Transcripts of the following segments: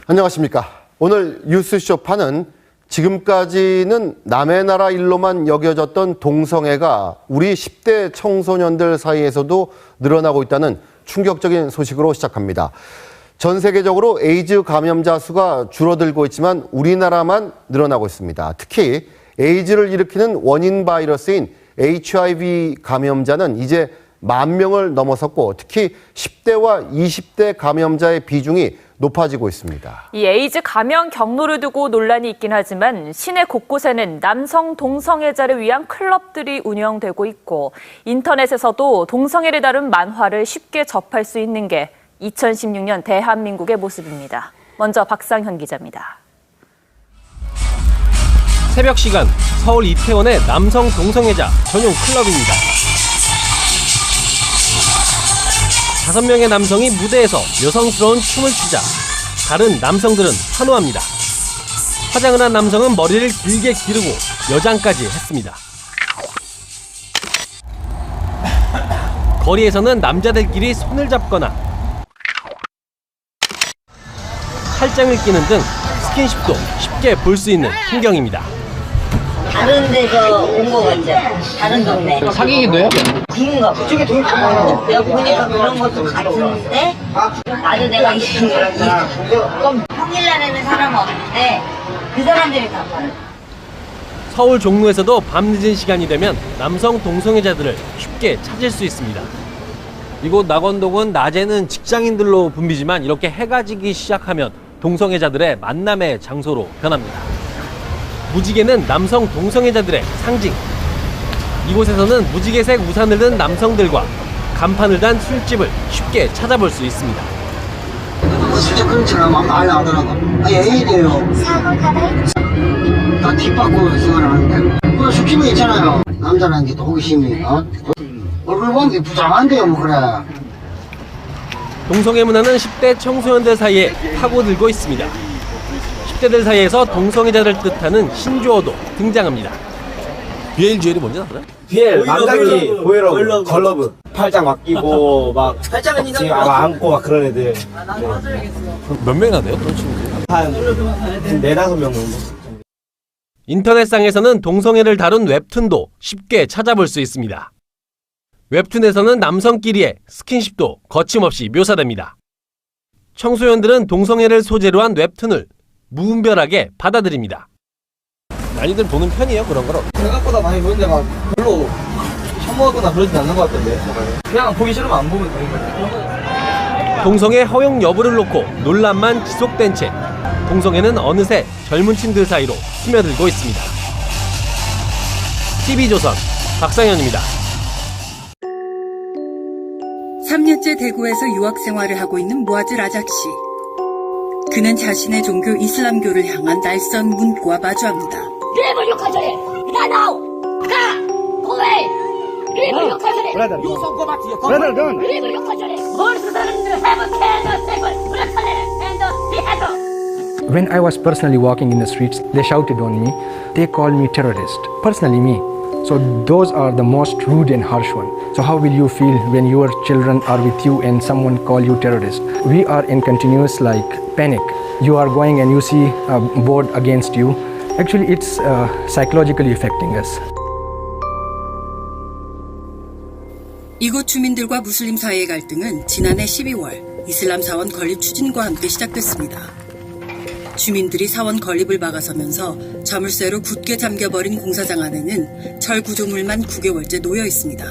안녕하십니까. 오늘 뉴스쇼파는 지금까지는 남의 나라 일로만 여겨졌던 동성애가 우리 10대 청소년들 사이에서도 늘어나고 있다는 충격적인 소식으로 시작합니다. 전 세계적으로 에이즈 감염자 수가 줄어들고 있지만 우리나라만 늘어나고 있습니다. 특히 에이즈를 일으키는 원인 바이러스인 HIV 감염자는 이제 10,000명을 넘어섰고 특히 10대와 20대 감염자의 비중이 높아지고 있습니다. 이 에이즈 감염 경로를 두고 논란이 있긴 하지만 시내 곳곳에는 남성 동성애자를 위한 클럽들이 운영되고 있고 인터넷에서도 동성애를 다룬 만화를 쉽게 접할 수 있는 게 2016년 대한민국의 모습입니다. 먼저 박상현 기자입니다. 새벽 시간 서울 이태원의 남성 동성애자 전용 클럽입니다. 5명의 남성이 무대에서 여성스러운 춤을 추자 다른 남성들은 환호합니다. 화장을 한 남성은 머리를 길게 기르고 여장까지 했습니다. 거리에서는 남자들끼리 손을 잡거나 팔짱을 끼는 등 스킨십도 쉽게 볼 수 있는 풍경입니다. 다른 데서 온 거 같죠? 다른 동네. 사귀기도 해요? 그런가 봐. 내가 보니까 그런 것도 같은데 나도 내가 평일날에는 사람 없는데 그 사람들이 다 봐요. 서울 종로에서도 밤늦은 시간이 되면 남성 동성애자들을 쉽게 찾을 수 있습니다. 이곳 낙원동은 낮에는 직장인들로 붐비지만 이렇게 해가 지기 시작하면 동성애자들의 만남의 장소로 변합니다. 무지개는 남성 동성애자들의 상징. 이곳에서는 무지개색 우산을 든 남성들과 간판을 단 술집을 쉽게 찾아볼 수 있습니다. 진짜 그런 사람 많이 하더라고. 애인이에요. 다 뒷받고 생활을 하는데. 그 술집에 있잖아요. 남자라는 게 또 호기심이, 얼굴 보면 게 부장한데요, 뭐 그래. 동성애 문화는 10대 청소년들 사이에 파고들고 있습니다. 10대들 사이에서 동성애자를 뜻하는 신조어도 등장합니다. BLGL이 뭔지 알아요? BL, 남자끼리 보이러브, 걸러브, 팔짱 막 끼고 막 지금 안고 막 그런 애들. 네. 몇 명이나 돼요? 그런 친구들? 한 4-5명 정도. 인터넷상에서는 동성애를 다룬 웹툰도 쉽게 찾아볼 수 있습니다. 웹툰에서는 남성끼리의 스킨십도 거침없이 묘사됩니다. 청소년들은 동성애를 소재로 한 웹툰을 무분별하게 받아들입니다. 많이들 보는 편이에요, 그런 걸? 생각보다 많이 보는데 막 별로 혐오하거나 그러진 않는 것 같던데. 그냥 보기 싫으면 안 보면 되는 거예요. 동성애 허용 여부를 놓고 논란만 지속된 채 동성애는 어느새 젊은 층들 사이로 스며들고 있습니다. TV조선 박상현입니다. 3년째 대구에서 유학 생활을 하고 있는 무아즈 라작 씨. 그는 자신의 종교 이슬람교를 향한 날선 문구와 마주합니다. 리블 욕하자래! 나 나오! 가! 고웨이! 리블 욕하자래! 리블 욕하자래! Muslims have a candle symbol! Muslims and the head! When I was personally walking in the streets, they shouted on me. They called me terrorist. Personally me. So those are the most rude and harsh one. So how will you feel when your children are with you and someone call you terrorist? We are in continuous panic. You are going and you see a board against you. Actually, it's psychologically affecting us. 이곳 주민들과 무슬림 사이의 갈등은 지난해 12월 이슬람 사원 건립 추진과 함께 시작됐습니다. 주민들이 사원 건립을 막아서면서 자물쇠로 굳게 잠겨버린 공사장 안에는 철 구조물만 9개월째 놓여 있습니다.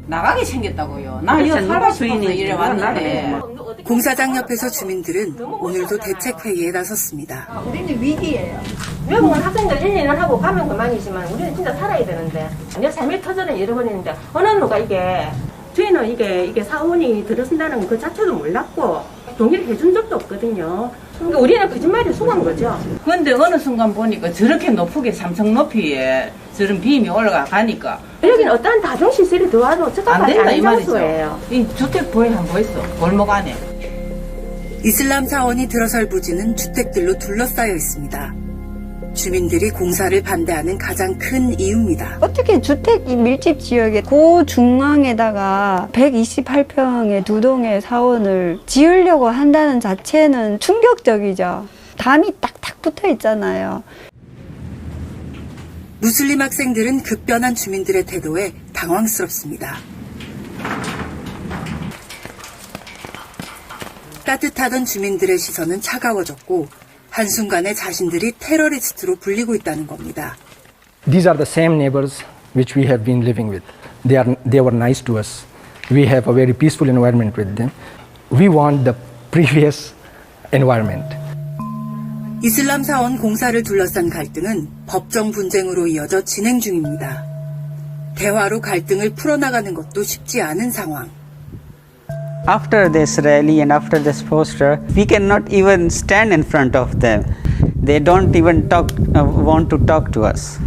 나가게 생겼다고요. 나 여기 살고 싶어서 이래 왔는데. 공사장 옆에서 주민들은 오늘도 대책회의에 나섰습니다. 우리는 위기예요. 외국은 학생들 1, 2년 하고 가면 그만이지만 우리는 진짜 살아야 되는데 내 삶의 터전을 잃어버리는데 어느 누가 저희는 이게 사원이 들어선다는 그 자체도 몰랐고 동의를 해준 적도 없거든요. 그러니까 우리는 거짓말이 속은 거죠. 그런데 어느 순간 보니까 저렇게 높게 3층 높이에 저런 빔이 올라가니까 여기는 어떠한 다중시설이 들어와도 안 적합하지 된다 이 않은 말이죠. 장소예요. 이 주택 보이 한 보였어. 골목 안에. 이슬람 사원이 들어설 부지는 주택들로 둘러싸여 있습니다. 주민들이 공사를 반대하는 가장 큰 이유입니다. 어떻게 주택 밀집 지역에 고중앙에다가 128평의 두 동의 사원을 지으려고 한다는 자체는 충격적이죠. 담이 딱딱 붙어 있잖아요. 무슬림 학생들은 급변한 주민들의 태도에 당황스럽습니다. 따뜻하던 주민들의 시선은 차가워졌고 한순간에 자신들이 테러리스트로 불리고 있다는 겁니다. These are the same neighbors which we have been living with. They were nice to us. We have a very peaceful environment with them. We want the previous environment. 이슬람 사원 공사를 둘러싼 갈등은 법정 분쟁으로 이어져 진행 중입니다. 대화로 갈등을 풀어나가는 것도 쉽지 않은 상황. After this rally and after this poster, we cannot even stand in front of them. They don't even want to talk to us.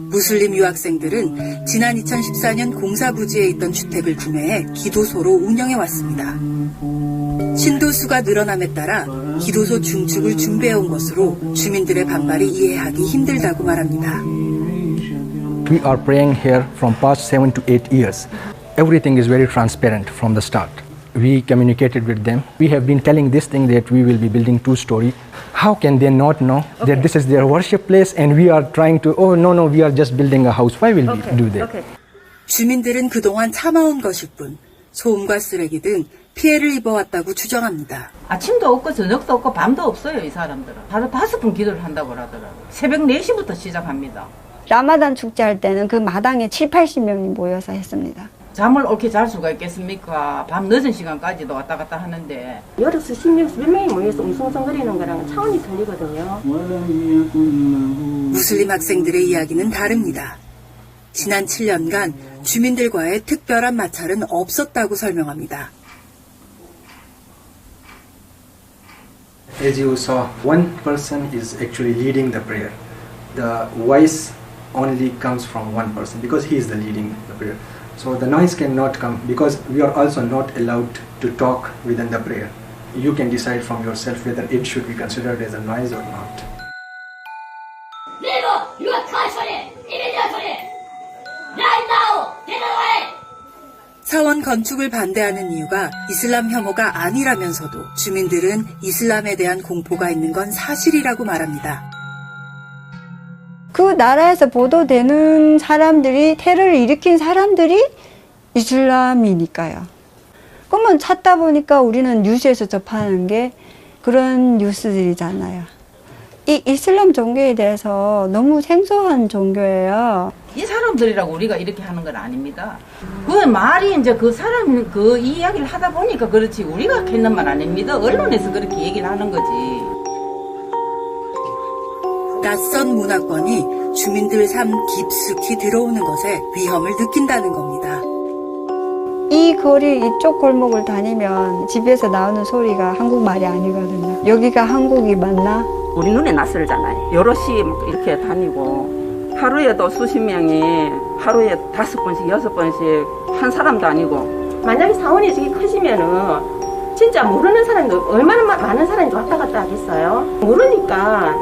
무슬림 유학생들은 지난 2014년 공사 부지에 있던 주택을 구매해 기도소로 운영해 왔습니다. 신도수가 늘어남에 따라 기도소 중축을 준비해온 것으로 주민들의 반발이 이해하기 힘들다고 말합니다. We are praying here from past 7 to 8 years. Everything is very transparent from the start. We communicated with them. We have been telling this thing that we will be building 2-story. How can they not know that this is their worship place and we are trying to, oh no, we are just building a house. Why will we do that? 주민들은 그동안 참아온 것일 뿐 소음과 쓰레기 등 피해를 입어왔다고 주장합니다. 아침도 없고 저녁도 없고 밤도 없어요. 이 사람들은. 하루 5번 기도를 한다고 하더라고요. 새벽 4시부터 시작합니다. 라마단 축제할 때는 그 마당에 70-80명이 모여서 했습니다. 잠을 옳게 잘 수가 있겠습니까? 밤 늦은 시간까지도 왔다 갔다 하는데. 여러 수십 명이 모여서 웅성웅성거리는 거랑 차원이 틀리거든요. 무슬림 학생들의 이야기는 다릅니다. 지난 7년간 주민들과의 특별한 마찰은 없었다고 설명합니다. As you saw, one person is actually leading the prayer. The voice only comes from one person because he is the leading the prayer. So the noise cannot come because we are also not allowed to talk within the prayer. You can decide from yourself whether it should be considered as a noise or not. 사원 건축을 반대하는 이유가 이슬람 혐오가 아니라면서도 주민들은 이슬람에 대한 공포가 있는 건 사실이라고 말합니다. 그 나라에서 보도되는 사람들이 테러를 일으킨 사람들이 이슬람이니까요. 그러면 찾다 보니까 우리는 뉴스에서 접하는 게 그런 뉴스들이잖아요. 이 이슬람 종교에 대해서 너무 생소한 종교예요. 이 사람들이라고 우리가 이렇게 하는 건 아닙니다. 그 말이 이제 그 사람 그 이야기를 하다 보니까 그렇지 우리가 했는 말 아닙니다. 언론에서 그렇게 얘기를 하는 거지. 낯선 문화권이 주민들 삶 깊숙이 들어오는 것에 위험을 느낀다는 겁니다. 이 거리 이쪽 골목을 다니면 집에서 나오는 소리가 한국말이 아니거든요. 여기가 한국이 맞나? 우리 눈에 낯설잖아요. 여럿이 이렇게 다니고 하루에도 수십 명이 하루에 5번씩 6번씩 한 사람도 아니고. 만약에 사원이 저기 커지면은 진짜 모르는 사람이 얼마나 많은 사람이 왔다 갔다 하겠어요? 모르니까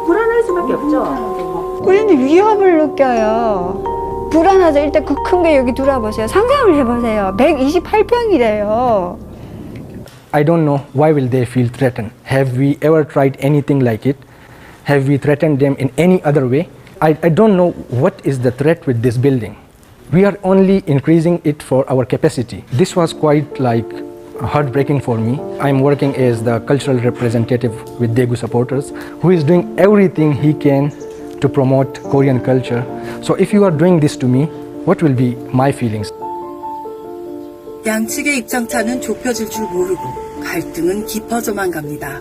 불안할 수밖에 없죠. 우리는 위협을 느껴요. 불안하죠. 일단 그 큰 게 여기 돌아보세요. 상상을 해보세요. 128평이래요. I don't know why will they feel threatened. Have we ever tried anything like it? Have we threatened them in any other way? I don't know what is the threat with this building. We are only increasing it for our capacity. This was quite like heartbreaking for me. I'm working as the cultural representative with Daegu supporters, who is doing everything he can to promote Korean culture. So if you are doing this to me, what will be my feelings? 양측의 입장차는 좁혀질 줄 모르고 갈등은 깊어져만 갑니다.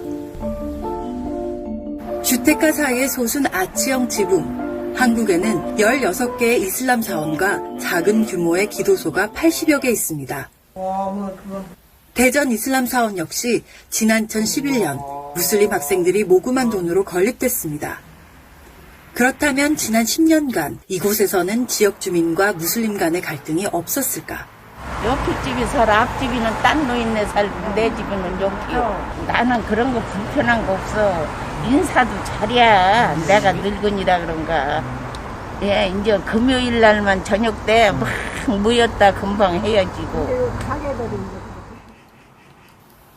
주택가 사이의 소순 아치형 지붕. 한국에는 16개의 이슬람 사원과 작은 규모의 기도소가 80여 개 있습니다. 대전 이슬람 사원 역시 지난 2011년 무슬림 학생들이 모금한 돈으로 건립됐습니다. 그렇다면 지난 10년간 이곳에서는 지역 주민과 무슬림 간의 갈등이 없었을까? 옆에 집이 살아, 앞집이는 딴 노인네 살고 내 집은 여기요. 나는 그런 거 불편한 거 없어. 인사도 잘이야. 내가 늙은이라 그런가. 예, 이제 금요일 날만 저녁 때 막 모였다 금방 헤어지고.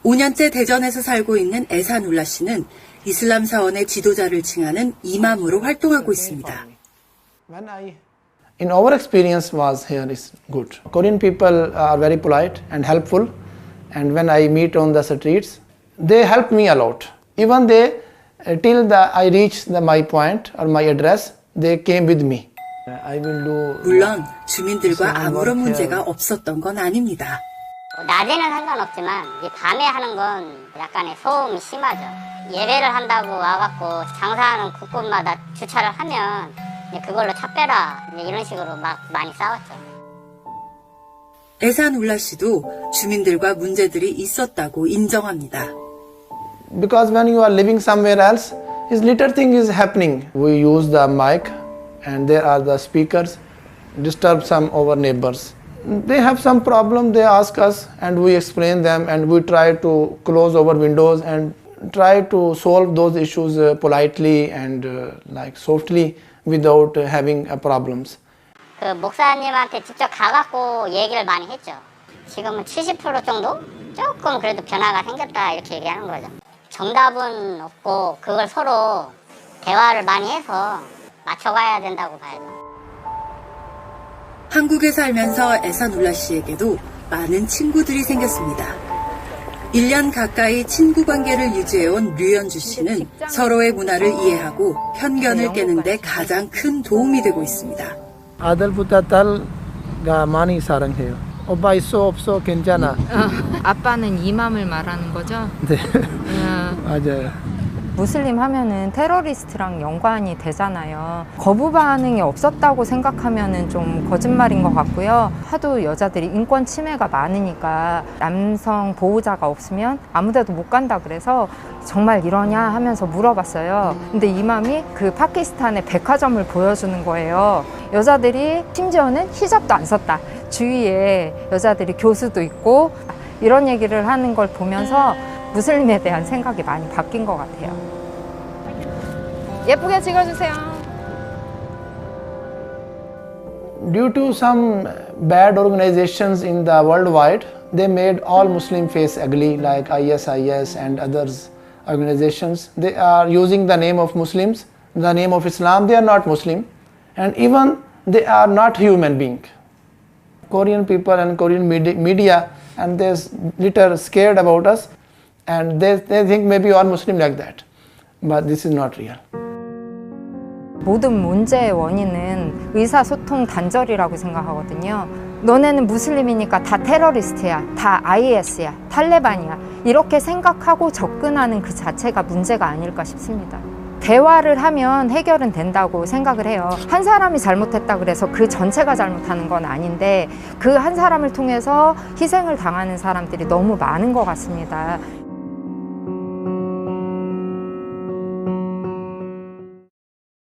5년째 대전에서 살고 있는 에산울라 씨는 이슬람 사원의 지도자를 칭하는 이맘으로 활동하고 있습니다. In our experience was here is good. Korean people are very polite and helpful, and when I meet on the streets, they help me a lot. Even they, till I reach my point or my address, they came with me. I will do. 물론 주민들과 아무런 문제가 없었던 건 아닙니다. 낮에는 상관없지만 이 밤에 하는 건 약간의 소음이 심하죠. 예배를 한다고 와갖고 장사하는 곳곳마다 주차를 하면 그걸로 차 빼라 이런 식으로 막 많이 싸웠죠. 에산울라 씨도 주민들과 문제들이 있었다고 인정합니다. Because when you are living somewhere else, is little thing is happening. We use the mic and there are the speakers, disturb some of our neighbors. They have some problem, they ask us and we explain them and we try to close our windows and try to solve those issues politely and like softly without having problems. 그 목사님한테 직접 가갖고 얘기를 많이 했죠. 지금은 70% 정도? 조금 그래도 변화가 생겼다 이렇게 얘기하는 거죠. 정답은 없고 그걸 서로 대화를 많이 해서 맞춰가야 된다고 봐야죠. 한국에 살면서 에산울라 씨에게도 많은 친구들이 생겼습니다. 1년 가까이 친구 관계를 유지해온 류연주 씨는 서로의 문화를 이해하고 편견을 깨는 데 가장 큰 도움이 되고 있습니다. 아들부터 딸가 많이 사랑해요. 오빠 있어 없어 괜찮아. 아빠는 이맘을 말하는 거죠? 네. 맞아요. 무슬림 하면은 테러리스트랑 연관이 되잖아요. 거부 반응이 없었다고 생각하면은 좀 거짓말인 것 같고요. 하도 여자들이 인권 침해가 많으니까 남성 보호자가 없으면 아무데도 못 간다 그래서 정말 이러냐 하면서 물어봤어요. 근데 이맘이 그 파키스탄의 백화점을 보여주는 거예요. 여자들이 심지어는 히잡도 안 썼다. 주위에 여자들이 교수도 있고 이런 얘기를 하는 걸 보면서 무슬림에 대한 생각이 많이 바뀐 것 같아요. 예쁘게 찍어주세요. Due to some bad organizations in the worldwide, they made all Muslim face ugly like ISIS and others organizations. They are using the name of Muslims, the name of Islam. They are not Muslim and even they are not human being. Korean people and Korean media and they're little scared about us. And they think maybe all Muslim like that, but this is not real. 모든 문제의 원인은 의사소통 단절이라고 생각하거든요. 너네는 무슬림이니까 다 테러리스트야, 다 IS야, 탈레반이야 이렇게 생각하고 접근하는 그 자체가 문제가 아닐까 싶습니다. 대화를 하면 해결은 된다고 생각을 해요. 한 사람이 잘못했다 그래서 그 전체가 잘못하는 건 아닌데 그 한 사람을 통해서 희생을 당하는 사람들이 너무 많은 것 같습니다.